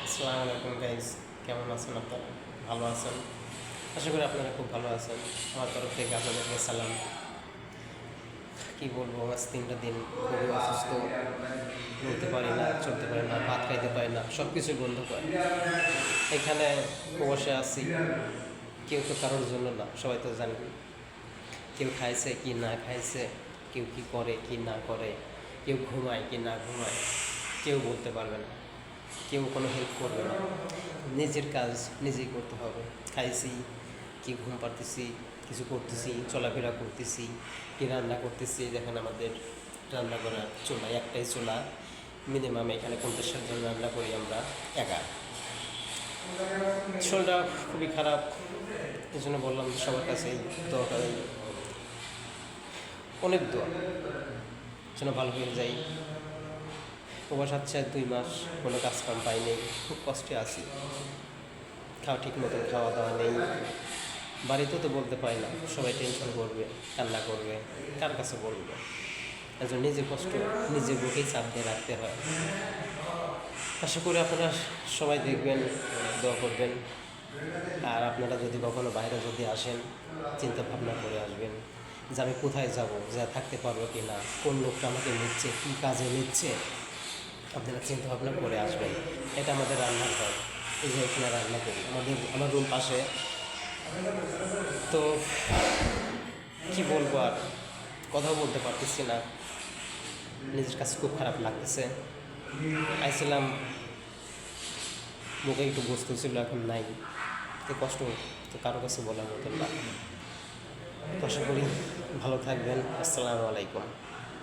আসসালামু আলাইকুম গাইজ, কেমন আছেন আপনারা? ভালো আছেন? আশা করি আপনারা খুব ভালো আছেন। আমার তরফ থেকে আপনাদেরকে সালাম। কী বলবো, আজ 3টা দিন খুবই অসুস্থ, বলতে পারি না, চলতে পারি না, ভাত খাইতে পারি না, সব কিছুই বন্ধ করে। এখানে বসে আছি, কেউ তো কারোর জন্য না, সবাই তো জানেন। কেউ খাইছে কি না খাইছে, কেউ কি করে কি না করে, কেউ ঘুমায় কি না ঘুমায়, কেউ বলতে পারবে না, কেউ কোনো হেল্প করবে না। নিজের কাজ নিজেই করতে হবে। খাইছি কি, ঘুম পাড়তেছি, কিছু করতেছি, চলাফেরা করতেছি, কি রান্না করতেছি। দেখেন আমাদের রান্না করার চুলা, একটাই চুলা, মিনিমাম এখানে 50 জন রান্না করি আমরা একা। শরীরটা খুবই খারাপ, এই জন্য বললাম সবার কাছে দোয়া করেন, অনেক দোয়া যেন ভালো হয়ে যাই। প্রবাস আছে 2 মাস, কোনো কাজকাম পাইনি, খুব কষ্টে আছি। ঠিক মতো খাওয়া দাওয়া নেই, বাড়িতেও তো বলতে পারি না, সবাই টেনশন করবে, কান্না করবে, কার কাছে বলবো। এই জন্য নিজের কষ্ট নিজের বুকেই চাপ দিয়ে রাখতে হয়। আশা করি আপনারা সবাই দেখবেন, দোয়া করবেন। আর আপনারা যদি কখনো বাইরে যদি আসেন, চিন্তা ভাবনা করে আসবেন যে আমি কোথায় যাব, যা থাকতে পারবো কি না, কোন লোকটা আমাকে নিচ্ছে, কী কাজে নিচ্ছে। আপনারা চিন্তা ভাবনা করে আসবেন। এটা আমাদের রান্নার ঘর, এই যে এখানে রান্না করি, আমার রুম পাশে। তো কি বলবো, আর কথাও বলতে পারতেছি না, নিজের কাছে খুব খারাপ লাগতেছে। আইছিলাম, মুখে একটু বস্তু ছিল, এখন নাই, তো কষ্ট তো কারো কাছে বলার মতো না। তো আশা করি ভালো থাকবেন। আসসালামু আলাইকুম।